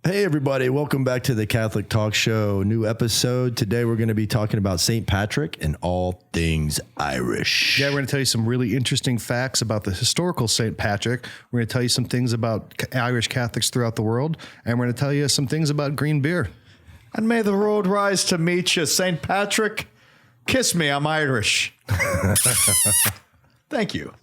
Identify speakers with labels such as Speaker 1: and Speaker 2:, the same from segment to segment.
Speaker 1: Hey, everybody. Welcome back to the Catholic Talk Show. New episode. Today, we're going to be talking about St. Patrick and all things Irish.
Speaker 2: Yeah, we're going to tell you some really interesting facts about the historical St. Patrick. We're going to tell you some things about Irish Catholics throughout the world. And we're going to tell you some things about green beer.
Speaker 3: And may the road rise to meet you, St. Patrick. Kiss me, I'm Irish. Thank you.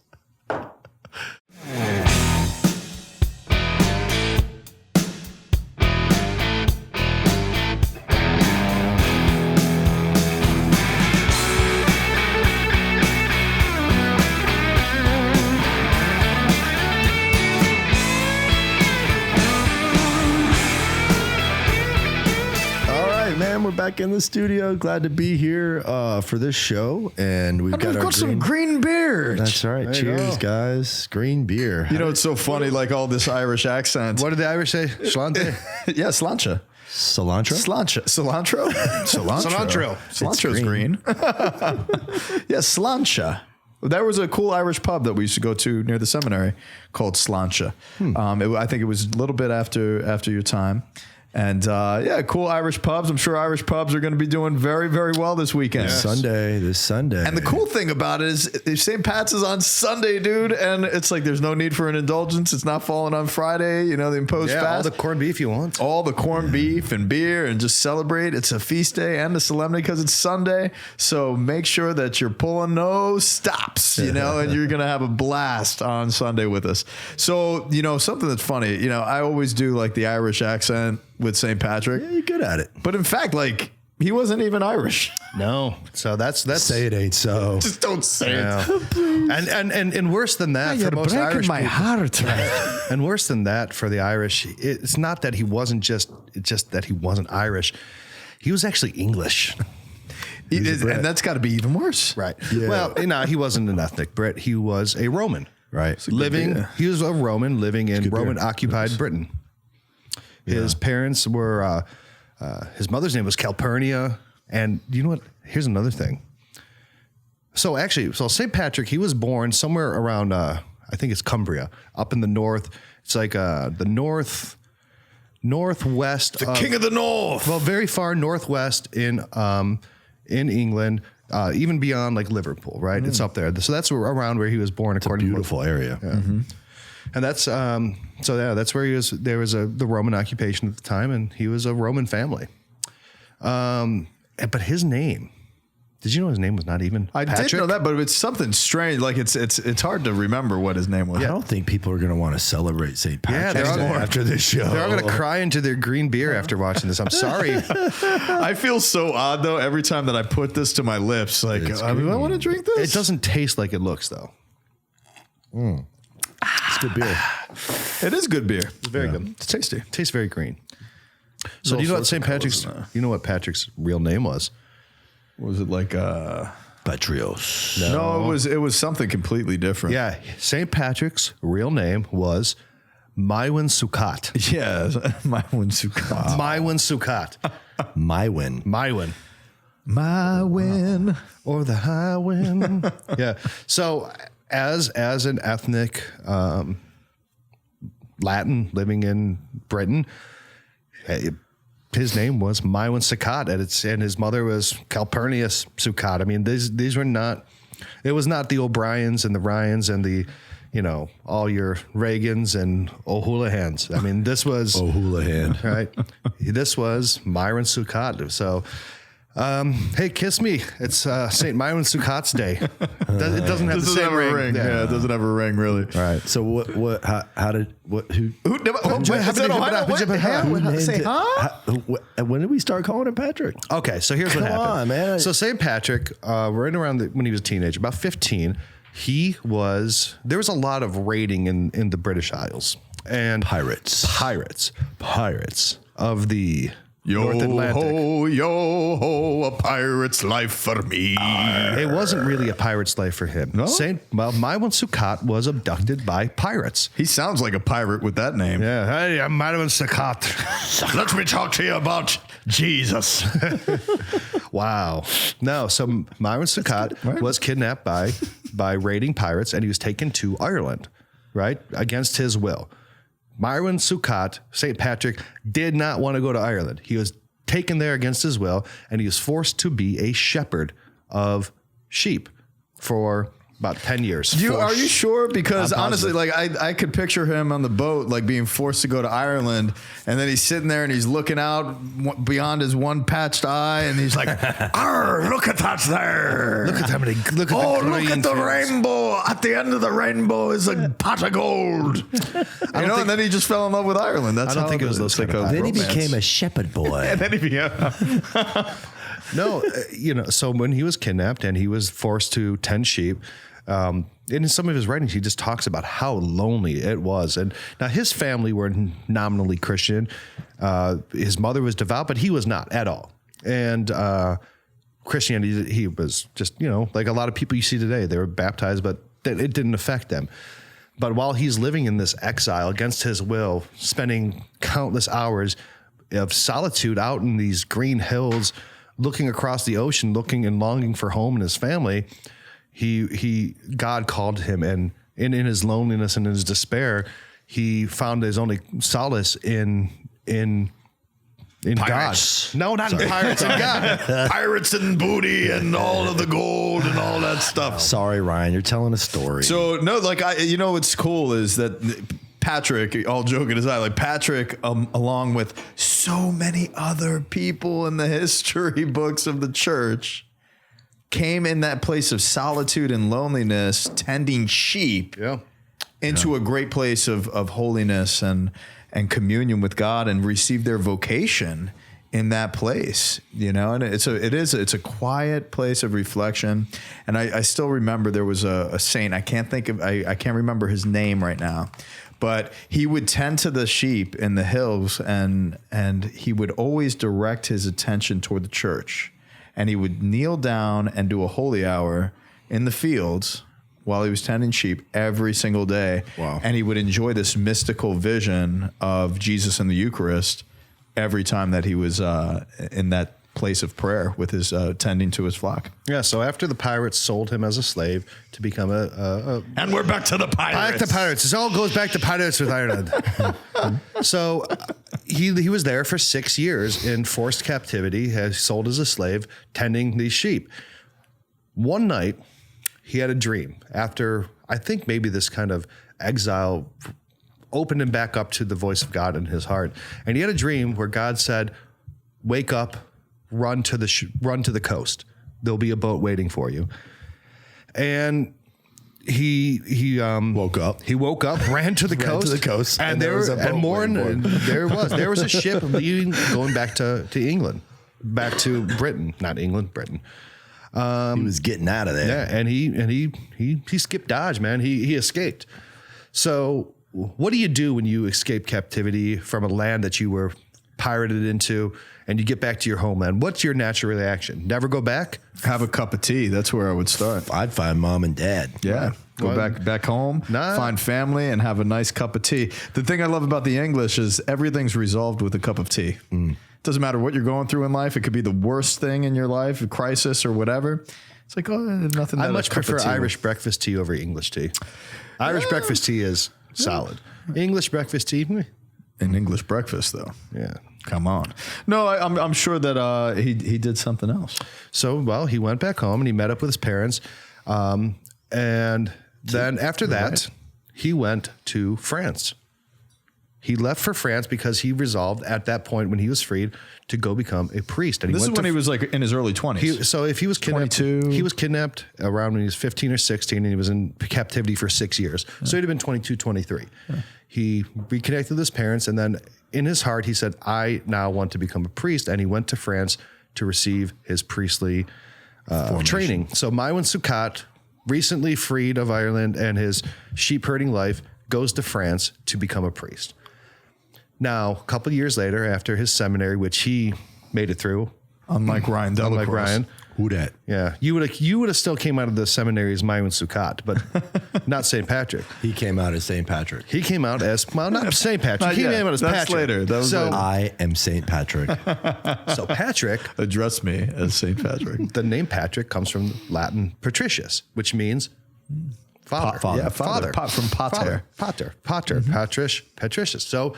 Speaker 1: We're back in the studio. Glad to be here for this show, and we've got
Speaker 3: some green beer.
Speaker 1: That's right. Cheers, guys. Green beer.
Speaker 3: You know, it's so funny, like all this Irish accent.
Speaker 2: What did the Irish say? Schlante?
Speaker 3: Yeah, slancha.
Speaker 1: Cilantro?
Speaker 3: Cilantro?
Speaker 2: Cilantro.
Speaker 3: Cilantro's green. Yeah, slancha. There was a cool Irish pub that we used to go to near the seminary called Slancha. I think it was a little bit after your time. And yeah, cool Irish pubs. I'm sure Irish pubs are going to be doing very, very well this weekend.
Speaker 1: Yes. This Sunday.
Speaker 3: And the cool thing about it is St. Pat's is on Sunday, dude. And it's like there's no need for an indulgence. It's not falling on Friday, you know, the imposed fast.
Speaker 2: All the corned beef you want.
Speaker 3: All the corned beef and beer and just celebrate. It's a feast day and a solemnity because it's Sunday. So make sure that you're pulling no stops, you know, and you're going to have a blast on Sunday with us. So, you know, something that's funny, you know, I always do like the Irish accent with St. Patrick.
Speaker 1: Yeah, you're good at it.
Speaker 3: But in fact, like, he wasn't even Irish.
Speaker 2: No. So that's
Speaker 1: say it ain't so.
Speaker 3: Just don't say
Speaker 2: it. And worse than that,
Speaker 3: you're
Speaker 2: for most
Speaker 3: breaking
Speaker 2: Irish
Speaker 3: my
Speaker 2: people,
Speaker 3: heart.
Speaker 2: and worse than that for the Irish, it's not that he wasn't just that he wasn't Irish. He was actually English.
Speaker 3: And that's got to be even worse.
Speaker 2: Right. Yeah. Well, no, he wasn't an ethnic Brit. He was a Roman.
Speaker 1: Right.
Speaker 2: He was a Roman living in Roman-occupied Britain. His parents were, his mother's name was Calpurnia. And you know what? Here's another thing. So St. Patrick, he was born somewhere around, I think it's Cumbria, up in the north. It's like the northwest.
Speaker 3: The king of the north.
Speaker 2: Well, very far northwest in England, even beyond like Liverpool, right? It's up there. So that's around where he was born.
Speaker 1: It's a beautiful area.
Speaker 2: Yeah. Mm-hmm. And that's that's where he was. There was the Roman occupation at the time, and he was a Roman family. But his name, did you know his name was not even Patrick?
Speaker 3: I did know that, but it's something strange. Like it's hard to remember what his name was.
Speaker 1: I don't think people are going to want to celebrate St. Patrick after this show.
Speaker 2: They're all going to cry into their green beer after watching this. I'm sorry.
Speaker 3: I feel so odd though every time that I put this to my lips. Like I want to drink this.
Speaker 2: It doesn't taste like it looks though.
Speaker 1: It's good beer.
Speaker 3: It is good beer.
Speaker 2: It's very good.
Speaker 3: It's tasty.
Speaker 2: It tastes very green. So do you know what St. Patrick's? You know what Patrick's real name was?
Speaker 3: Was it like
Speaker 1: Patrios?
Speaker 3: No, it was something completely different.
Speaker 2: Yeah, St. Patrick's real name was Maiwin Sukkot.
Speaker 3: Yeah, Maiwin Sukkot.
Speaker 2: Maiwin Sukkot.
Speaker 3: Maiwin.
Speaker 2: Or the high wind. Yeah. So as an ethnic Latin living in Britain, his name was Maiwin Sukkot, and his mother was Calpurnius Sukkot. I mean, these were not. It was not the O'Briens and the Ryans and the, you know, all your Reagans and O'Hoolahans. I mean, this was
Speaker 1: O'Hoolahan,
Speaker 2: right? This was Maiwin Sukkot. So. Hey, kiss me. It's St. Maiwin Sukkot's day. It doesn't have the same ring.
Speaker 3: Yeah, it doesn't have a ring, really.
Speaker 1: All right. So who?
Speaker 3: Say huh?
Speaker 1: When did we start calling him Patrick?
Speaker 2: Okay, so here's what happened.
Speaker 1: Come on, man.
Speaker 2: So St. Patrick, right around when he was a teenager, about 15, there was a lot of raiding in the British Isles. And pirates of the North Atlantic.
Speaker 3: Yo ho, a pirate's life for me.
Speaker 2: It wasn't really a pirate's life for him.
Speaker 3: No?
Speaker 2: Maiwin Sukkot was abducted by pirates.
Speaker 3: He sounds like a pirate with that name.
Speaker 2: Yeah. Hey, I'm Maiwin Sukkot.
Speaker 3: Let me talk to you about Jesus.
Speaker 2: Wow. No, so Maiwin Sukkot was kidnapped by raiding pirates, and he was taken to Ireland, right, against his will. Myron Sukkot, St. Patrick, did not want to go to Ireland. He was taken there against his will, and he was forced to be a shepherd of sheep for about 10 years.
Speaker 3: Are you sure? Because honestly, like I could picture him on the boat, like being forced to go to Ireland, and then he's sitting there and he's looking out beyond his one patched eye, and he's like, "Arr, look at that there!
Speaker 2: Look at how many. Look at
Speaker 3: the rainbow! At the end of the rainbow is a pot of gold." And then he just fell in love with Ireland. That's
Speaker 2: I don't think it was those kind of
Speaker 1: Then he became a shepherd boy.
Speaker 3: And then he became.
Speaker 2: No, so when he was kidnapped and he was forced to tend sheep, in some of his writings, he just talks about how lonely it was. And now his family were nominally Christian. His mother was devout, but he was not at all. And Christianity, he was just, like a lot of people you see today, they were baptized, but it didn't affect them. But while he's living in this exile against his will, spending countless hours of solitude out in these green hills, looking across the ocean, looking and longing for home and his family, God called him, and in his loneliness and in his despair, he found his only solace in
Speaker 3: Pirates.
Speaker 2: God. No, not in pirates, in God.
Speaker 3: Pirates and booty and all of the gold and all that stuff.
Speaker 1: Sorry, Ryan, you're telling a story.
Speaker 3: So no, like what's cool is that Patrick, all joking aside, like Patrick, along with so many other people in the history books of the church, came in that place of solitude and loneliness, tending sheep, into a great place of holiness and communion with God, and received their vocation in that place, and it's a quiet place of reflection. And I still remember there was a saint, I can't remember his name right now, but he would tend to the sheep in the hills, and he would always direct his attention toward the church, and he would kneel down and do a holy hour in the fields while he was tending sheep every single day.
Speaker 1: Wow.
Speaker 3: And he would enjoy this mystical vision of Jesus in the Eucharist every time that he was in that place of prayer with his tending to his flock.
Speaker 2: Yeah, so after the pirates sold him as a slave to become
Speaker 3: and we're back to the pirates.
Speaker 2: Back to pirates. It all goes back to pirates with Ireland. So he was there for 6 years in forced captivity, has sold as a slave, tending these sheep. One night, he had a dream after, I think maybe this kind of exile opened him back up to the voice of God in his heart. And he had a dream where God said, "Wake up, run to the coast. There'll be a boat waiting for you." And he
Speaker 1: woke up.
Speaker 2: He woke up, ran to the coast,
Speaker 1: and there was a boat
Speaker 2: there was a ship leaving, going back to England, back to Britain, not England, Britain.
Speaker 1: He was getting out of there.
Speaker 2: Yeah, and he skipped Dodge, man. He escaped. So what do you do when you escape captivity from a land that you were pirated into, and you get back to your homeland? What's your natural reaction? Never go back?
Speaker 3: Have a cup of tea. That's where I would start.
Speaker 1: I'd find mom and dad.
Speaker 3: Yeah. Go back home, find family, and have a nice cup of tea. The thing I love about the English is everything's resolved with a cup of tea. Doesn't matter what you're going through in life. It could be the worst thing in your life, a crisis or whatever. It's like, nothing.
Speaker 2: I much prefer Irish breakfast tea over English tea. Irish breakfast tea is solid. English breakfast tea,
Speaker 3: an English breakfast, though.
Speaker 2: Yeah.
Speaker 3: Come on. No, I'm sure that he did something else.
Speaker 2: So, well, he went back home and he met up with his parents. And then after that, he went to France. He left for France because he resolved at that point when he was freed to go become a priest. And
Speaker 3: this is when he was like in his early 20s.
Speaker 2: So if he was kidnapped,
Speaker 3: 22.
Speaker 2: He was kidnapped around when he was 15 or 16, and he was in captivity for 6 years. So he'd have been 22, 23. He reconnected with his parents, and then in his heart, he said, "I now want to become a priest." And he went to France to receive his priestly training. So Myron Sukkot, recently freed of Ireland and his sheep herding life, goes to France to become a priest. Now, a couple of years later, after his seminary, which he made it through,
Speaker 3: unlike Ryan,
Speaker 1: Who dat?
Speaker 2: Yeah, you would have still came out of the seminary as Myron Sukkot, but not St. Patrick.
Speaker 1: He came out as St. Patrick.
Speaker 2: He came out as, well, not St. Patrick. He came out as
Speaker 3: That's
Speaker 2: Patrick.
Speaker 3: later. That was
Speaker 2: so
Speaker 3: later.
Speaker 1: I am St. Patrick.
Speaker 2: So Patrick,
Speaker 3: address me as St. Patrick.
Speaker 2: the name Patrick comes from Latin patricius, which means Father.
Speaker 1: Father.
Speaker 3: Yeah, father. From pater.
Speaker 2: Pater. Patricius. So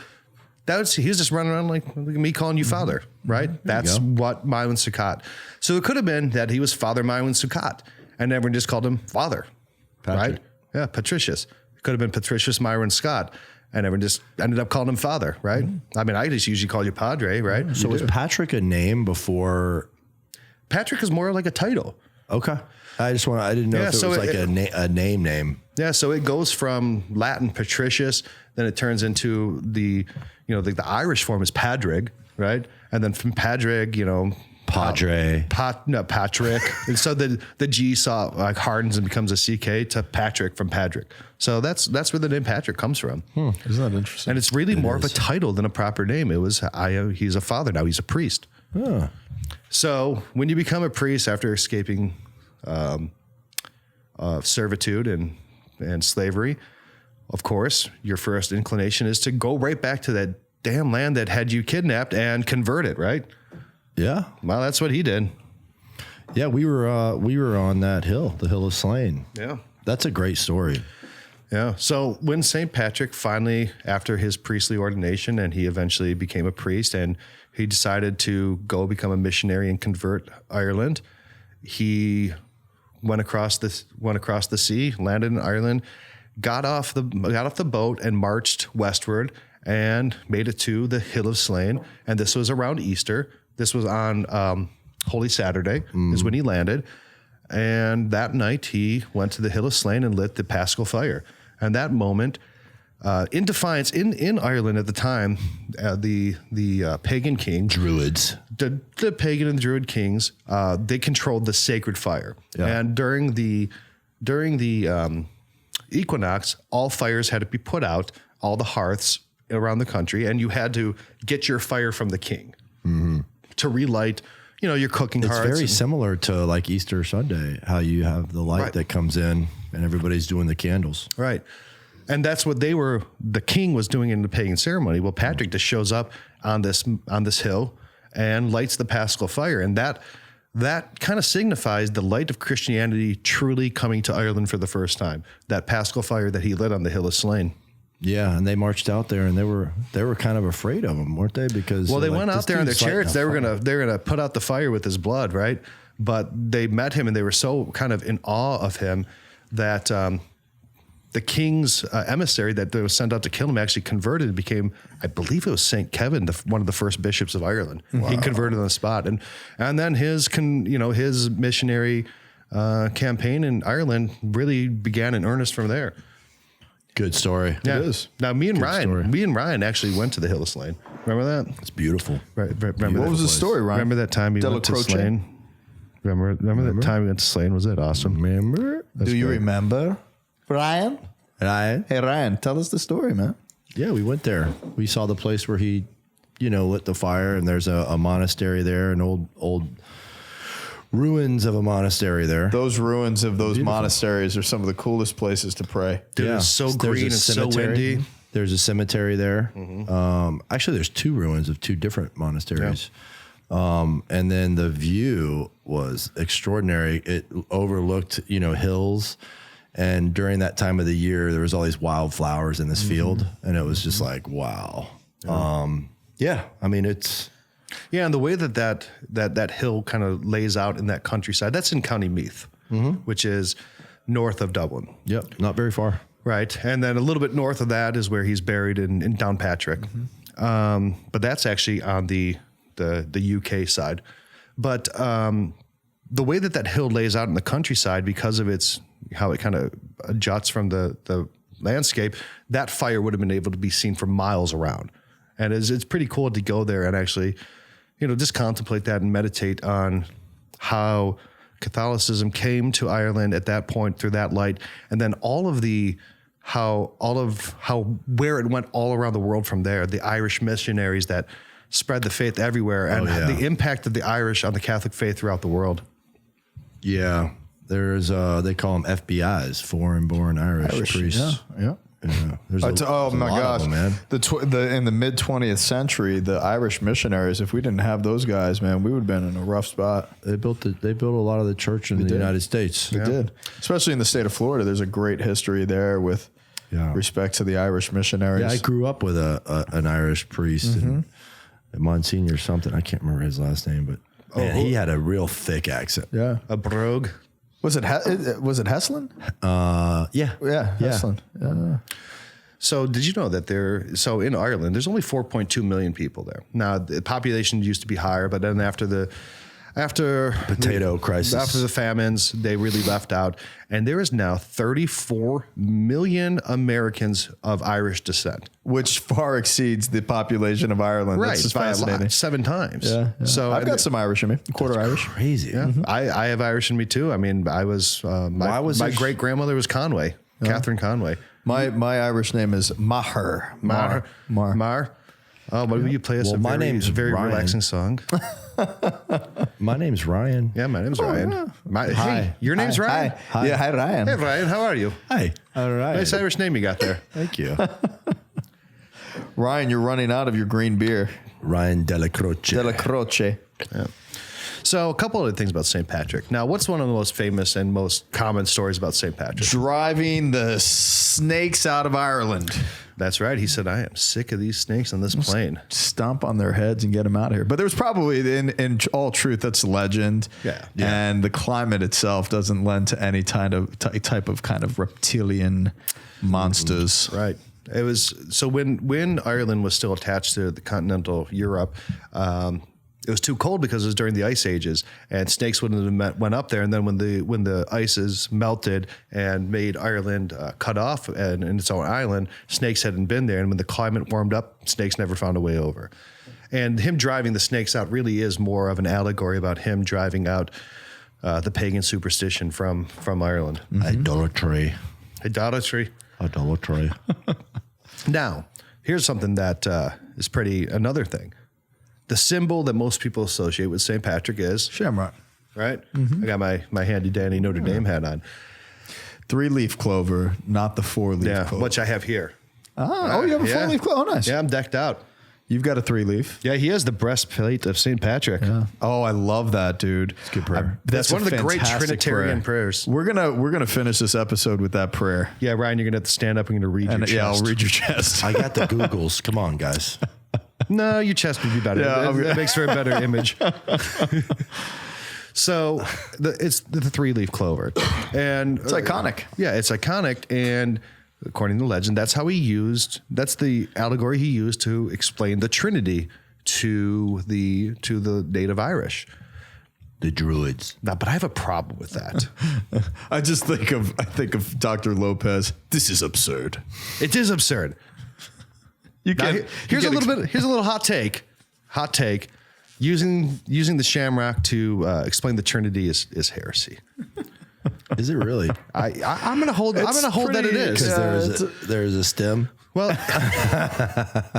Speaker 2: he was just running around like me calling you father, right? That's what Myron Sukkot. So it could have been that he was Father Myron Sukkot, and everyone just called him Father, right? Yeah, Patricius. It could have been Patricius Myron Scott, and everyone just ended up calling him Father, right? I mean, I just usually call you Padre, right?
Speaker 1: So was Patrick a name before?
Speaker 2: Patrick is more like a title.
Speaker 1: Okay. I didn't know if it was like a name.
Speaker 2: Yeah, so it goes from Latin Patricius, then it turns into the Irish form is Padrig, right? And then from Padrig,
Speaker 1: Padre.
Speaker 2: Patrick. And so the G hardens and becomes a CK to Patrick from Patrick. So that's where the name Patrick comes from.
Speaker 3: Isn't that interesting?
Speaker 2: And it's really more of a title than a proper name. It was he's a father now. He's a priest.
Speaker 1: Huh.
Speaker 2: So when you become a priest after escaping servitude and slavery, of course, your first inclination is to go right back to that damn land that had you kidnapped and convert it, right?
Speaker 1: Yeah.
Speaker 2: Well, that's what he did.
Speaker 1: Yeah, we were on that hill, the Hill of Slain.
Speaker 2: Yeah.
Speaker 1: That's a great story.
Speaker 2: Yeah. So when St. Patrick finally, after his priestly ordination, and he eventually became a priest, and he decided to go become a missionary and convert Ireland, he went across the sea, landed in Ireland, got off the boat, and marched westward and made it to the Hill of Slain. And this was around Easter. This was on Holy Saturday is when he landed. And that night he went to the Hill of Slain and lit the Paschal Fire. And that moment, in defiance, in Ireland at the time, the pagan king,
Speaker 1: Druids,
Speaker 2: the pagan and Druid kings, they controlled the sacred fire.
Speaker 1: Yeah.
Speaker 2: And during the equinox, all fires had to be put out, all the hearths around the country, and you had to get your fire from the king to relight, your cooking hearths.
Speaker 1: It's very similar to like Easter Sunday, how you have the light that comes in and everybody's doing the candles.
Speaker 2: Right. And that's what the king was doing in the pagan ceremony. Well, Patrick just shows up on this hill and lights the Paschal Fire. And that kind of signifies the light of Christianity truly coming to Ireland for the first time. That Paschal Fire that he lit on the Hill of Slain.
Speaker 1: Yeah, and they marched out there, and they were kind of afraid of him, weren't they? Because
Speaker 2: they went out there in their chariots. They were gonna put out the fire with his blood, right? But they met him, and they were so kind of in awe of him that the king's emissary that was sent out to kill him actually converted and became, I believe it was St. Kevin, one of the first bishops of Ireland. Wow. He converted on the spot, and then his missionary campaign in Ireland really began in earnest from there.
Speaker 1: Good story.
Speaker 2: Yeah. It is. Now, me and Ryan actually went to the Hill of Slain. Remember that?
Speaker 1: It's beautiful.
Speaker 2: Right. Remember
Speaker 3: what was the story, Ryan?
Speaker 2: Remember that time we went to Slain? Remember that time we went to Slain? Was it awesome?
Speaker 1: Remember?
Speaker 3: Do you remember, Ryan?
Speaker 1: Ryan?
Speaker 3: Hey, Ryan, tell us the story, man.
Speaker 1: Yeah, we went there. We saw the place where he, lit the fire, and there's a monastery there, an old ruins of a monastery there.
Speaker 3: Those ruins of those monasteries are some of the coolest places to pray.
Speaker 2: Dude, it's so green and so windy.
Speaker 1: There's a cemetery there. Actually, there's two ruins of two different monasteries. Yeah. And then the view was extraordinary. It overlooked, hills. And during that time of the year, there was all these wildflowers in this field. And it was just like, wow. Yeah. I mean, it's...
Speaker 2: Yeah, and the way that hill kind of lays out in that countryside, that's in County Meath, which is north of Dublin.
Speaker 1: Yep, not very far.
Speaker 2: Right, and then a little bit north of that is where he's buried in Downpatrick. But that's actually on the UK side. But the way that hill lays out in the countryside, because of how it kind of juts from the landscape, that fire would have been able to be seen for miles around. And it's pretty cool to go there and actually, just contemplate that and meditate on how Catholicism came to Ireland at that point through that light, and then how where it went all around the world from there. The Irish missionaries that spread the faith everywhere, and the impact of the Irish on the Catholic faith throughout the world.
Speaker 1: Yeah, there's they call them FBIs, foreign-born Irish priests.
Speaker 3: Yeah.
Speaker 1: There's
Speaker 3: Oh my gosh,
Speaker 1: man.
Speaker 3: In the mid 20th century, the Irish missionaries. If we didn't have those guys, man, we would have been in a rough spot.
Speaker 1: They built a lot of the church in the United States.
Speaker 3: They did, especially in the state of Florida. There's a great history there with respect to the Irish missionaries.
Speaker 1: Yeah, I grew up with an Irish priest and Monsignor something. I can't remember his last name, but man, he had a real thick accent.
Speaker 3: Yeah,
Speaker 2: A brogue.
Speaker 3: was it Heslin?
Speaker 1: Yeah,
Speaker 3: Heslin. Yeah.
Speaker 2: So did you know that in Ireland, there's only 4.2 million people there. Now the population used to be higher, but then after
Speaker 1: potato crisis,
Speaker 2: after the famines, they really left out. And there is now 34 million Americans of Irish descent.
Speaker 3: Which far exceeds the population of Ireland.
Speaker 2: Right.
Speaker 3: That's just
Speaker 2: By a
Speaker 3: fascinating.
Speaker 2: lot, 7 times.
Speaker 3: Yeah.
Speaker 2: So
Speaker 3: I've got some Irish in me, quarter Irish.
Speaker 1: crazy.
Speaker 2: Yeah. I have Irish in me too. I mean, I was, my great grandmother was Conway, Catherine Conway.
Speaker 3: My Irish name is Maher.
Speaker 2: Mar. Oh, but will you play us
Speaker 1: my name's
Speaker 2: a very
Speaker 1: Ryan.
Speaker 2: relaxing song?
Speaker 1: My name's Ryan.
Speaker 2: Yeah, my name's Ryan.
Speaker 3: yeah.
Speaker 2: Hey, your name's Ryan?
Speaker 3: Hi. Yeah, hi, Ryan.
Speaker 2: Hey, Ryan, how are you?
Speaker 1: Hi. All right.
Speaker 2: Nice Irish name you got there.
Speaker 1: Thank you.
Speaker 3: Ryan, you're running out of your green beer.
Speaker 1: Ryan Della Croce.
Speaker 3: Della Croce.
Speaker 2: Yeah. So a couple of things about St. Patrick. Now, what's one of the most famous and most common stories about St. Patrick?
Speaker 3: Driving the snakes out of Ireland.
Speaker 2: That's right. He said, I am sick of these snakes on this plane.
Speaker 3: Stomp on their heads and get them out of here. But there was probably, in all truth, that's legend.
Speaker 2: Yeah.
Speaker 3: And the climate itself doesn't lend to any type of reptilian monsters.
Speaker 2: Right. It was so when Ireland was still attached to the continental Europe, it was too cold because it was during the ice ages, and snakes went up there. And then when the ices melted and made Ireland cut off and its own island, snakes hadn't been there. And when the climate warmed up, snakes never found a way over. And him driving the snakes out really is more of an allegory about him driving out the pagan superstition from Ireland.
Speaker 1: Idolatry.
Speaker 2: Idolatry. Now, here's something that is another thing. The symbol that most people associate with St. Patrick is
Speaker 3: Shamrock.
Speaker 2: right. I got my handy dandy Notre Dame hat on.
Speaker 3: 3-leaf clover, not the 4-leaf clover.
Speaker 2: Which I have here.
Speaker 3: Oh, you have a 4-leaf clover? Oh, nice.
Speaker 2: Yeah, I'm decked out.
Speaker 3: You've got a 3-leaf.
Speaker 2: Yeah, he has the breastplate of St. Patrick.
Speaker 3: Yeah. Oh, I love that, dude. It's
Speaker 1: a good prayer.
Speaker 2: That's one of the great Trinitarian prayers.
Speaker 3: We're gonna finish this episode with that prayer.
Speaker 2: Yeah, Ryan, you're gonna have to stand up and you're gonna read your chest.
Speaker 3: Yeah, I'll read your chest.
Speaker 1: I got the Googles. Come on, guys.
Speaker 2: No, your chest would be better.
Speaker 3: Yeah,
Speaker 2: that makes for a better image. So it's the 3-leaf clover, and
Speaker 3: It's iconic.
Speaker 2: Yeah, it's iconic, and according to legend, that's the allegory he used to explain the Trinity to the native Irish.
Speaker 1: The Druids.
Speaker 2: Now, but I have a problem with that.
Speaker 3: I think of Dr. Lopez. This is absurd.
Speaker 2: It is absurd. Here's a little hot take. Hot take. Using the shamrock to explain the Trinity is heresy.
Speaker 1: Is it really?
Speaker 2: I'm gonna hold that it is.
Speaker 1: Because there's a stem.
Speaker 2: Well,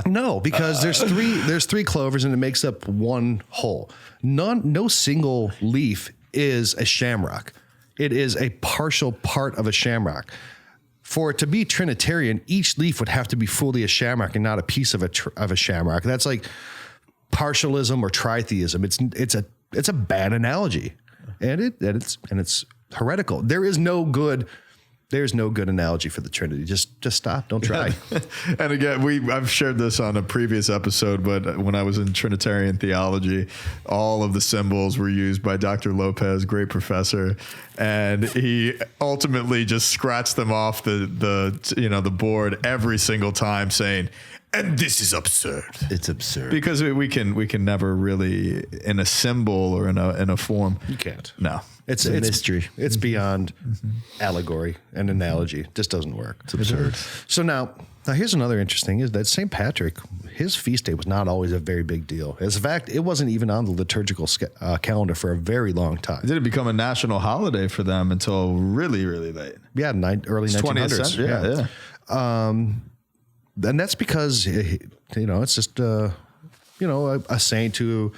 Speaker 2: no, because there's three clovers and it makes up one whole. No single leaf is a shamrock. It is a partial part of a shamrock. For it to be Trinitarian, each leaf would have to be fully a shamrock and not a piece of a shamrock. That's like partialism or tritheism. It's a bad analogy, and it's heretical. There's no good analogy for the Trinity. Just stop. Don't try.
Speaker 3: And again, I've shared this on a previous episode, but when I was in Trinitarian theology, all of the symbols were used by Dr. Lopez, great professor, and he ultimately just scratched them off the board every single time, saying, "And this is absurd."
Speaker 1: It's absurd
Speaker 3: because we can never really, in a symbol or in a form,
Speaker 2: You can't.
Speaker 3: No.
Speaker 2: It's
Speaker 1: a mystery.
Speaker 2: It's beyond allegory and analogy. It just doesn't work.
Speaker 1: It's absurd.
Speaker 2: So now here's another interesting is that St. Patrick, his feast day was not always a very big deal. As a fact, it wasn't even on the liturgical calendar for a very very long time.
Speaker 3: It didn't become a national holiday for them until really, really late.
Speaker 2: Yeah, early 1900s.
Speaker 3: Yeah.
Speaker 2: And that's because, it's just, a saint who,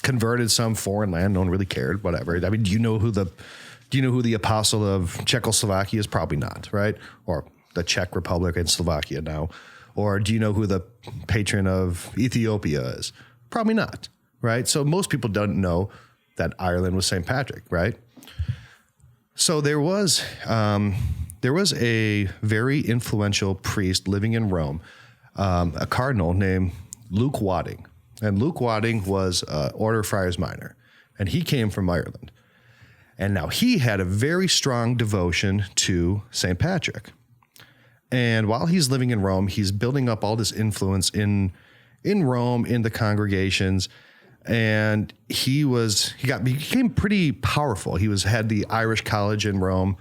Speaker 2: converted some foreign land. No one really cared, whatever. I mean, do you know who the Do you know who the apostle of Czechoslovakia is? Probably not, right? Or the Czech Republic and Slovakia now. Or do you know who the patron of Ethiopia is? Probably not, right? So most people don't know that Ireland was St. Patrick, right? So there was a very influential priest living in Rome, a cardinal named Luke Wadding. And Luke Wadding was Order of Friars Minor, and he came from Ireland. And now he had a very strong devotion to St. Patrick. And while he's living in Rome, he's building up all this influence in Rome, in the congregations. And he became pretty powerful. He had the Irish College in Rome,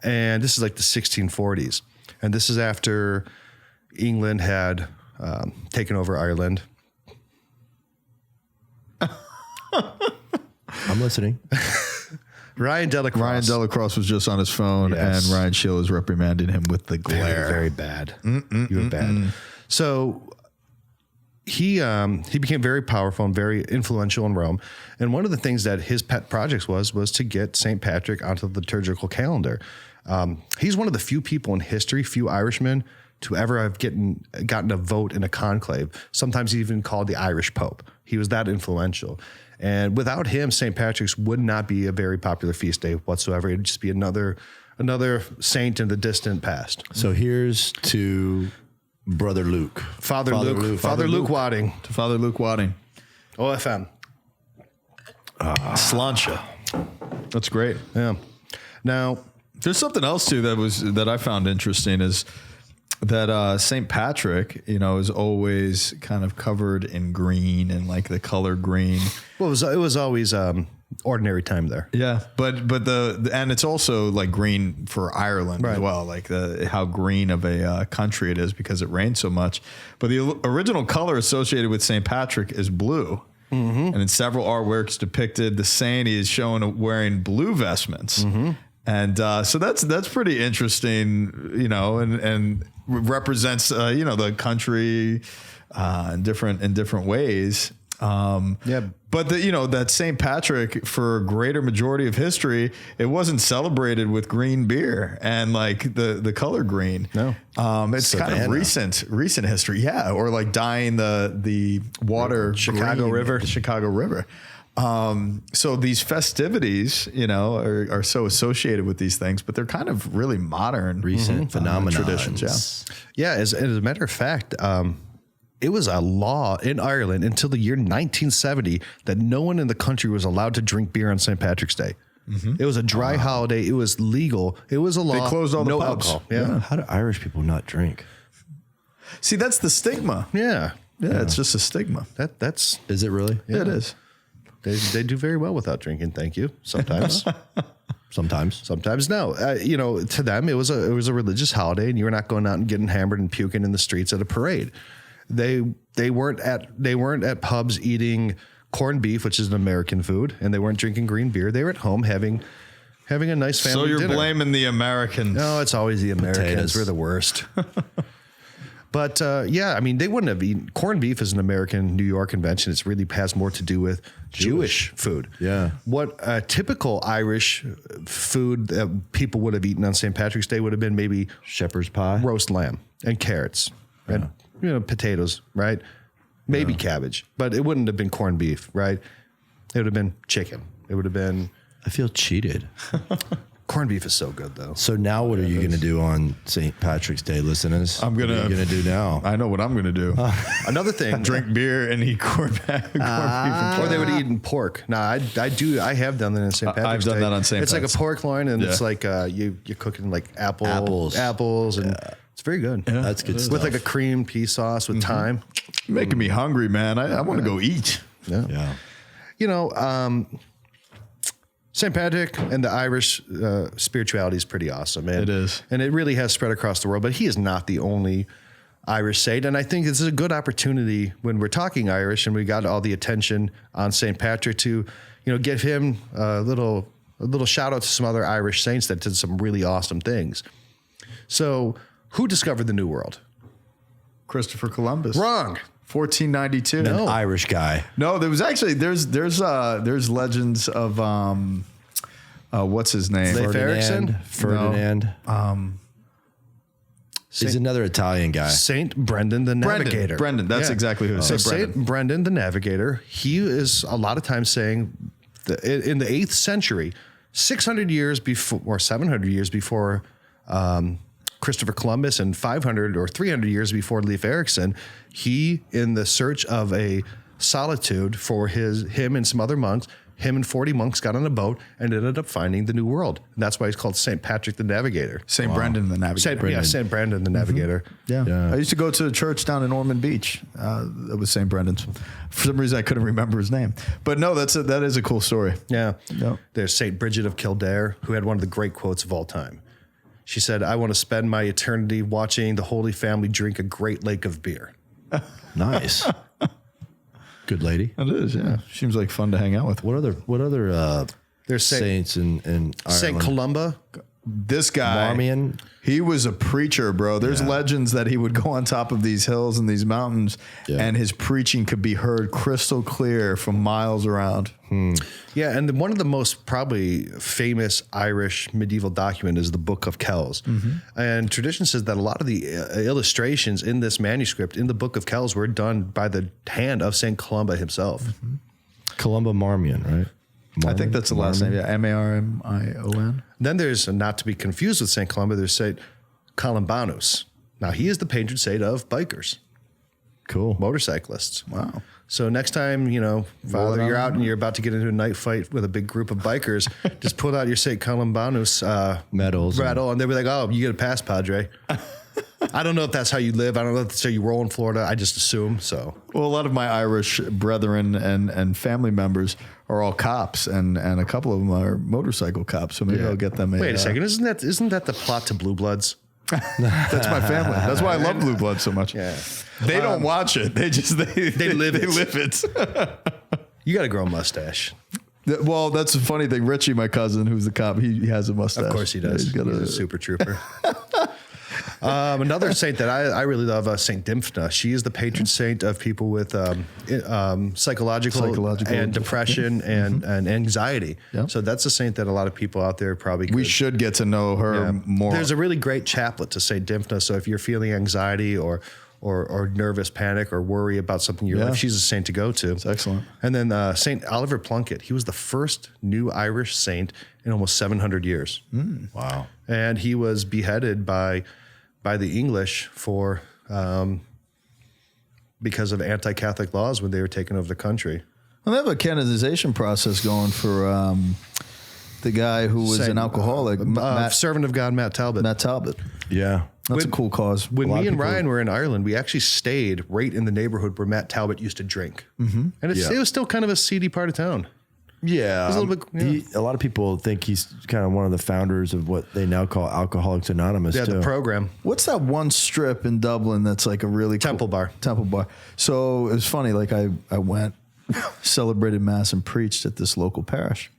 Speaker 2: and this is like the 1640s. And this is after England had taken over Ireland.
Speaker 1: I'm listening.
Speaker 2: Ryan Delacroix
Speaker 3: was just on his phone,
Speaker 2: Yes.
Speaker 3: and Ryan Schill is reprimanding him with the glare.
Speaker 2: Very, very bad. You were bad. So he became very powerful and very influential in Rome. And one of the things that his pet projects was to get St. Patrick onto the liturgical calendar. He's one of the few people in history, few Irishmen, to ever have gotten a vote in a conclave. Sometimes even called the Irish Pope. He was that influential. And without him, St. Patrick's would not be a very popular feast day whatsoever. It'd just be another saint in the distant past.
Speaker 1: So here's to Brother Luke.
Speaker 2: Father Luke Wadding.
Speaker 3: To Father Luke Wadding.
Speaker 2: OFM.
Speaker 3: Sláinte. That's great.
Speaker 2: Yeah. Now,
Speaker 3: there's something else too that I found interesting is that St. Patrick, is always kind of covered in green and like the color green.
Speaker 2: Well, it was always ordinary time there.
Speaker 3: Yeah, but and it's also like green for Ireland as well, like how green of a country it is because it rains so much. But the original color associated with St. Patrick is blue. And in several artworks depicted, the saint is shown wearing blue vestments. And so that's pretty interesting, and represents the country in different ways. But that St. Patrick, for a greater majority of history, it wasn't celebrated with green beer and like the color green.
Speaker 2: No,
Speaker 3: it's
Speaker 1: Savannah.
Speaker 3: kind of recent history. Yeah, or like dyeing the water
Speaker 2: Chicago
Speaker 3: green,
Speaker 2: River.
Speaker 3: the Chicago River. So these festivities, are so associated with these things, but they're kind of really modern,
Speaker 1: Recent phenomenon.
Speaker 3: traditions.
Speaker 2: Yeah. As a matter of fact, it was a law in Ireland until the year 1970 that no one in the country was allowed to drink beer on St. Patrick's Day. It was a dry holiday. It was legal. It was a law.
Speaker 3: They closed all the pubs.
Speaker 2: alcohol. Yeah.
Speaker 1: How do Irish people not drink?
Speaker 3: See, that's the stigma.
Speaker 2: Yeah.
Speaker 3: Yeah, it's just a stigma.
Speaker 2: That's
Speaker 1: Is it really?
Speaker 3: Yeah, it is.
Speaker 2: they do very well without drinking. Thank you. Sometimes.
Speaker 1: Sometimes.
Speaker 2: Sometimes no. To them it was a religious holiday, and you were not going out and getting hammered and puking in the streets at a parade. They weren't at pubs eating corned beef, which is an American food, and they weren't drinking green beer. They were at home having a nice family
Speaker 3: So you're
Speaker 2: dinner.
Speaker 3: blaming the Americans.
Speaker 2: No, it's always the Americans.
Speaker 1: Potatoes.
Speaker 2: We're the worst. But they wouldn't have eaten corned beef is an American New York invention. It really has more to do with Jewish food.
Speaker 1: Yeah.
Speaker 2: What a typical Irish food that people would have eaten on St. Patrick's Day would have been maybe
Speaker 1: Shepherd's pie.
Speaker 2: roast lamb and carrots and potatoes, right? Maybe cabbage, but it wouldn't have been corned beef, right? It would have been chicken. It would have been
Speaker 1: I feel cheated.
Speaker 2: corned beef is so good though.
Speaker 1: So now what are you going to do on St. Patrick's Day, listeners?
Speaker 3: I'm
Speaker 1: What are you going to do now?
Speaker 3: I know what I'm going to do.
Speaker 2: Another thing,
Speaker 3: Drink beer and eat corned beef.
Speaker 2: or they would eat in pork. No, I have done that in St. Patrick's Day.
Speaker 3: I've done that on St.
Speaker 2: It's like a
Speaker 3: Pat's.
Speaker 2: pork loin, and it's
Speaker 3: Yeah.
Speaker 2: like you cook it in like
Speaker 1: Apples.
Speaker 2: and it's very good.
Speaker 1: That's good stuff.
Speaker 2: With like a cream pea sauce with thyme.
Speaker 3: Making me hungry, man. I want to go eat.
Speaker 1: Yeah.
Speaker 2: St. Patrick and the Irish spirituality is pretty awesome. And,
Speaker 3: It is.
Speaker 2: And it really has spread across the world, but he is not the only Irish saint. And I think this is a good opportunity when we're talking Irish and we got all the attention on St. Patrick to, give him a little shout out to some other Irish saints that did some really awesome things. So who discovered the New World?
Speaker 3: Christopher Columbus.
Speaker 2: Wrong.
Speaker 3: 1492.
Speaker 2: No.
Speaker 1: Irish guy.
Speaker 3: No, there was actually there's legends of What's his name?
Speaker 1: Ferdinand. He's another Italian guy.
Speaker 2: Saint Brendan the Navigator.
Speaker 3: Brendan. That's exactly who it is.
Speaker 2: So Saint Brendan the Navigator, he is a lot of times saying that in the 8th century, 600 years before, or 700 years before Christopher Columbus, and 500 or 300 years before Leif Erikson, he, in the search of a solitude for him and some other monks, him and 40 monks got on a boat and ended up finding the New World. And that's why he's called St. Patrick the Navigator.
Speaker 3: St. Brendan the Navigator.
Speaker 2: St. Brendan the Navigator.
Speaker 3: Yeah. I used to go to a church down in Ormond Beach. It was St. Brendan's. For some reason, I couldn't remember his name. But no, that is a cool story.
Speaker 2: Yeah. There's St. Bridget of Kildare, who had one of the great quotes of all time. She said, "I want to spend my eternity watching the Holy Family drink a great lake of beer."
Speaker 1: Nice. Good lady.
Speaker 3: It is, yeah. Seems like fun to hang out with.
Speaker 1: What other
Speaker 2: There's
Speaker 1: saints in Ireland?
Speaker 2: St. Columba.
Speaker 3: This guy,
Speaker 1: Marmion.
Speaker 3: He was a preacher, bro. There's legends that he would go on top of these hills and these mountains, and his preaching could be heard crystal clear from miles around.
Speaker 2: Yeah, and one of the most probably famous Irish medieval document is the Book of Kells. And tradition says that a lot of the illustrations in this manuscript, in the Book of Kells, were done by the hand of St. Columba himself.
Speaker 1: Columba Marmion, right?
Speaker 3: I think that's the last name. Yeah, Marmion.
Speaker 2: Then there's, not to be confused with St. Columba, there's St. Columbanus. Now, he is the patron saint of bikers.
Speaker 1: Cool.
Speaker 2: Motorcyclists.
Speaker 3: Wow.
Speaker 2: So next time, Father, you're out and you're about to get into a night fight with a big group of bikers, just pull out your St. Columbanus
Speaker 1: medal,
Speaker 2: and they'll be like, "Oh, you get a pass, Padre." I don't know if that's how you live. I don't know if that's how you roll in Florida. I just assume so.
Speaker 3: Well, a lot of my Irish brethren and family members are all cops, and a couple of them are motorcycle cops. So maybe I'll get them.
Speaker 2: Wait a second, isn't that the plot to Blue Bloods?
Speaker 3: That's my family. That's why I love Blue Bloods so much.
Speaker 2: Yeah,
Speaker 3: they don't watch it. They just they live it.
Speaker 2: You got to grow a mustache.
Speaker 3: Well, that's the funny thing. Richie, my cousin, who's the cop, he has a mustache.
Speaker 2: Of course he does.
Speaker 3: He's
Speaker 2: a super trooper. Another saint that I really love, Saint Dymphna. She is the patron saint of people with psychological and depression and anxiety. Yep. So that's a saint that a lot of people out there probably could.
Speaker 3: We should get to know her more.
Speaker 2: There's a really great chaplet to Saint Dymphna. So if you're feeling anxiety or nervous panic or worry about something in your life, she's a saint to go to.
Speaker 3: That's excellent.
Speaker 2: And then Saint Oliver Plunkett. He was the first new Irish saint in almost 700 years.
Speaker 1: Wow.
Speaker 2: And he was beheaded by the English for because of anti-Catholic laws when they were taking over the country.
Speaker 3: Well, they have a canonization process going for the guy who was an alcoholic,
Speaker 2: servant of God, Matt Talbot.
Speaker 3: Matt Talbot.
Speaker 1: Yeah.
Speaker 3: That's a cool cause.
Speaker 2: When me and Ryan were in Ireland, we actually stayed right in the neighborhood where Matt Talbot used to drink. And it was still kind of a seedy part of town.
Speaker 1: Yeah. A lot of people think he's kind of one of the founders of what they now call Alcoholics Anonymous.
Speaker 2: Yeah, the program.
Speaker 3: What's that one strip in Dublin that's like a really
Speaker 2: Temple Bar.
Speaker 3: Temple Bar. So it was funny. Like I went, celebrated Mass and preached at this local parish.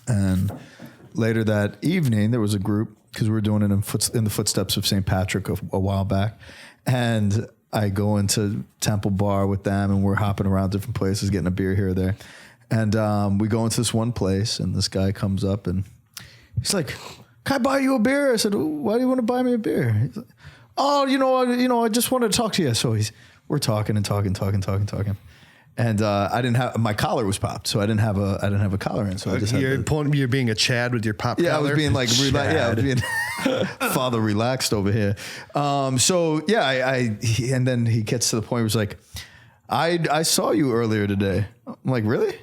Speaker 3: And later that evening, there was a group, because we were doing it in the footsteps of St. Patrick a while back. And I go into Temple Bar with them, and we're hopping around different places, getting a beer here or there. And we go into this one place, and this guy comes up, and he's like, "Can I buy you a beer?" I said, "Why do you want to buy me a beer?" He's like, "Oh, I just wanted to talk to you." So we're talking and talking. And I didn't have, my collar was popped, so I didn't have a collar in. So I just
Speaker 2: you're being a Chad with your pop collar.
Speaker 3: I was being like I was being Father relaxed over here. And then he gets to the point where he's like, I saw you earlier today. I'm like, really?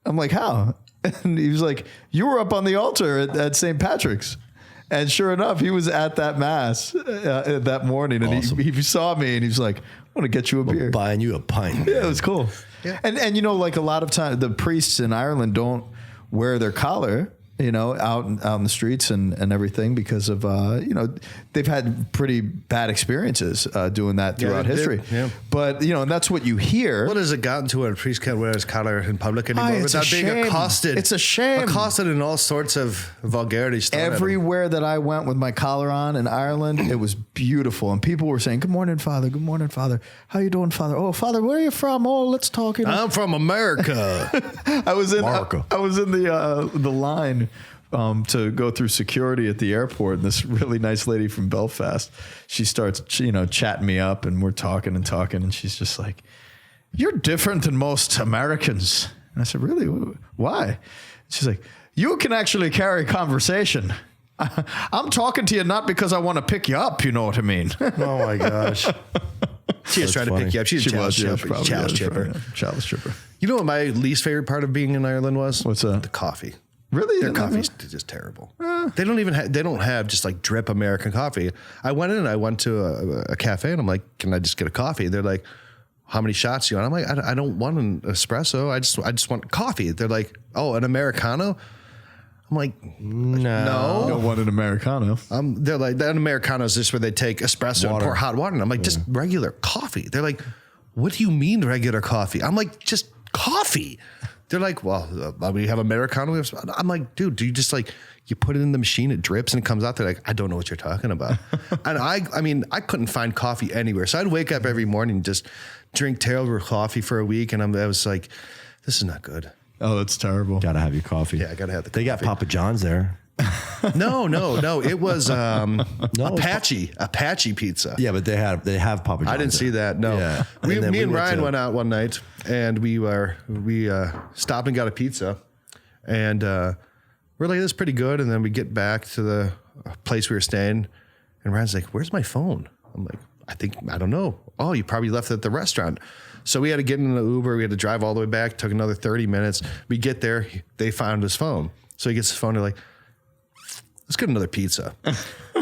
Speaker 3: I'm like, how? And he was like, you were up on the altar at St. Patrick's. And sure enough, he was at that Mass that morning. And awesome. he saw me and he was like, I want to get you a beer.
Speaker 1: Buying you a pint.
Speaker 3: Yeah, it was cool. Yeah. And like a lot of times, the priests in Ireland don't wear their collar. out in the streets and everything because of, they've had pretty bad experiences doing that throughout history.
Speaker 2: Yeah.
Speaker 3: But, and that's what you hear.
Speaker 2: What has it gotten to when a priest can't wear his collar in public anymore without being accosted?
Speaker 3: It's a shame.
Speaker 2: Accosted in all sorts of vulgarities.
Speaker 3: Everywhere that I went with my collar on in Ireland, it was beautiful. And people were saying, "Good morning, Father. Good morning, Father. How you doing, Father? Oh, Father, where are you from? Oh, let's talk."
Speaker 2: I'm from America.
Speaker 3: I was in the line to go through security at the airport, and this really nice lady from Belfast, she starts, chatting me up, and we're talking, and she's just like, "You're different than most Americans." And I said, "Really? Why?" She's like, "You can actually carry conversation. I'm talking to you not because I want to pick you up, you know what I mean?"
Speaker 1: Oh my gosh.
Speaker 2: She was trying to pick you up. She's a chalice chipper. You know what my least favorite part of being in Ireland was?
Speaker 3: What's that?
Speaker 2: The coffee.
Speaker 3: Really?
Speaker 2: Their coffee's just terrible. They don't have just like drip American coffee. I went to a cafe and I'm like, "Can I just get a coffee?" They're like, "How many shots do you want?" I'm like, I don't want an espresso. I just want coffee. They're like, "Oh, an Americano?" I'm like, no.
Speaker 3: You don't want an Americano.
Speaker 2: They're like, an Americano is just where they take espresso and pour hot water. And I'm like, just regular coffee. They're like, "What do you mean regular coffee?" I'm like, "Just coffee." They're like, "Well, we have Americano." I'm like, "Dude, do you just like, you put it in the machine, it drips and it comes out?" They're like, "I don't know what you're talking about." And I couldn't find coffee anywhere. So I'd wake up every morning and just drink terrible coffee for a week. And I was like, this is not good.
Speaker 3: Oh, that's terrible.
Speaker 1: Gotta have your coffee.
Speaker 2: Yeah, I gotta have the coffee.
Speaker 1: They got Papa John's there.
Speaker 2: No. It was Apache pizza.
Speaker 1: Yeah, but they have Papa John's.
Speaker 2: I didn't see that. No.
Speaker 1: Yeah.
Speaker 2: Me and Ryan went out one night and we stopped and got a pizza, and we're like, "This is pretty good." And then we get back to the place we were staying, and Ryan's like, "Where's my phone?" I'm like, I don't know. "Oh, you probably left it at the restaurant." So we had to get in an Uber. We had to drive all the way back. Took another 30 minutes. We get there. They found his phone. So he gets his phone. They're like, "Let's get another pizza."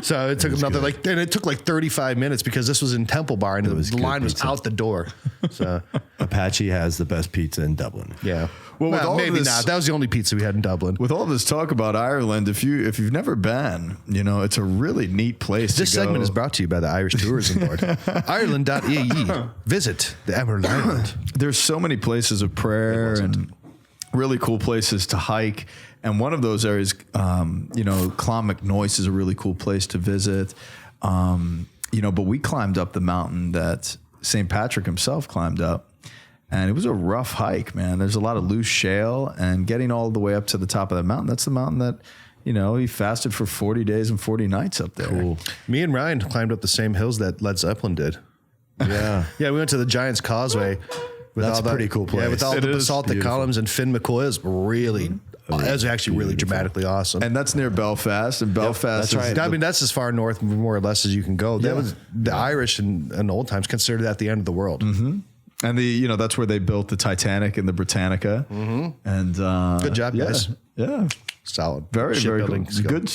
Speaker 2: So it took another and it took like 35 minutes because this was in Temple Bar and the line was out the door. So
Speaker 1: Apache has the best pizza in Dublin.
Speaker 2: yeah.
Speaker 3: Well,
Speaker 2: maybe not. That was the only pizza we had in Dublin.
Speaker 3: With all this talk about Ireland, if you've never been, it's a really neat place.
Speaker 2: This segment is brought to you by the Irish Tourism Board. Ireland.ie. Visit the Emerald Island.
Speaker 3: There's so many places of prayer and really cool places to hike. And one of those areas, Clonmacnoise is a really cool place to visit. But we climbed up the mountain that St. Patrick himself climbed up. And it was a rough hike, man. There's a lot of loose shale, and getting all the way up to the top of the mountain, that's the mountain that, he fasted for 40 days and 40 nights up there.
Speaker 1: Cool.
Speaker 2: Me and Ryan climbed up the same hills that Led Zeppelin did.
Speaker 1: Yeah.
Speaker 2: Yeah, we went to the Giant's Causeway.
Speaker 1: That's a pretty cool place.
Speaker 2: Yeah, with all the basaltic
Speaker 1: beautiful.
Speaker 2: columns, and Finn McCoy is really... It was actually really dramatically awesome.
Speaker 3: And that's near Belfast. And Belfast
Speaker 1: that's
Speaker 3: is...
Speaker 1: right.
Speaker 2: I mean, that's as far north, more or less, as you can go. That was the Irish in old times considered that the end of the world.
Speaker 3: Mm-hmm. And that's where they built the Titanic and the Britannica. Mm-hmm. And
Speaker 2: good job, guys.
Speaker 3: Yeah.
Speaker 2: Solid.
Speaker 3: Very cool. Good.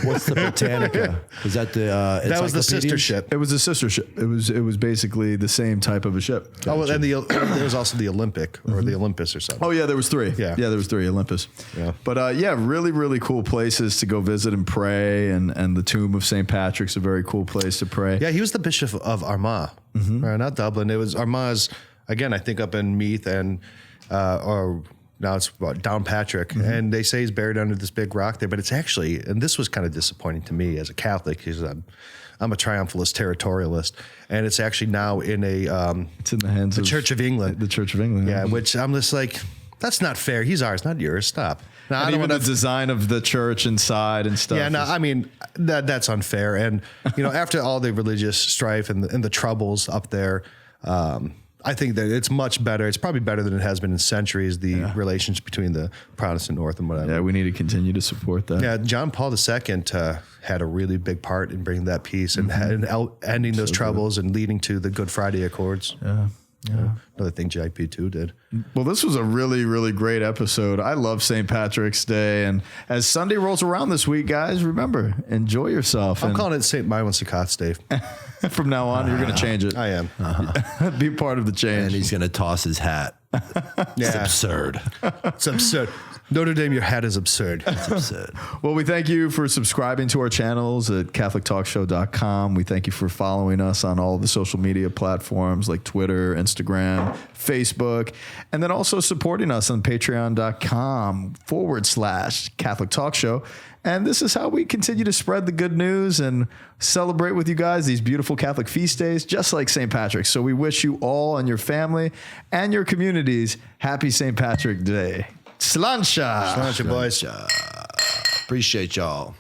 Speaker 1: What's the Britannica? Is that the
Speaker 2: that was the sister ship.
Speaker 3: It was a sister ship. It was basically the same type of a ship.
Speaker 2: Gotcha. Oh, well, and there was also the Olympic or the Olympus or something.
Speaker 3: Oh yeah, there was three. Yeah, there was three Olympus.
Speaker 2: Yeah, but
Speaker 3: really, really cool places to go visit and pray, and the tomb of St. Patrick's a very cool place to pray.
Speaker 2: Yeah, he was the bishop of Armagh, not Dublin. It was Armagh's, again, I think up in Meath and or. Now it's Downpatrick, and they say he's buried under this big rock there, but it's actually, and this was kind of disappointing to me as a Catholic, because I'm a triumphalist, territorialist, and it's actually now in
Speaker 3: it's in the hands of
Speaker 2: the Church of England.
Speaker 3: The Church of England.
Speaker 2: Yeah, which I'm just like, that's not fair. He's ours, not yours. Stop.
Speaker 3: Now, I don't want the design of the church inside and stuff.
Speaker 2: Yeah, no, I mean, that's unfair. And, after all the religious strife and the troubles up there, I think that it's much better. It's probably better than it has been in centuries, the relations between the Protestant North and whatever.
Speaker 3: Yeah, we need to continue to support that.
Speaker 2: Yeah, John Paul II had a really big part in bringing that peace and ending those troubles and leading to the Good Friday Accords.
Speaker 3: Yeah.
Speaker 2: Another thing JP2 did.
Speaker 3: Well, this was a really, really great episode. I love St. Patrick's Day. And as Sunday rolls around this week, guys, remember, enjoy yourself.
Speaker 2: I'm calling it St. Myron Sakat's Day.
Speaker 3: From now on, you're going to change it.
Speaker 2: I am.
Speaker 3: Be part of the change.
Speaker 1: And he's going to toss his hat. It's absurd.
Speaker 2: It's absurd. Notre Dame, your hat is absurd.
Speaker 1: It's absurd.
Speaker 3: Well, we thank you for subscribing to our channels at CatholicTalkShow.com. We thank you for following us on all the social media platforms like Twitter, Instagram, Facebook, and then also supporting us on Patreon.com/Catholic Talk Show. And this is how we continue to spread the good news and celebrate with you guys these beautiful Catholic feast days, just like St. Patrick's. So we wish you all and your family and your communities happy St. Patrick Day. Sláinte!
Speaker 2: Sláinte, boys.
Speaker 1: Appreciate y'all.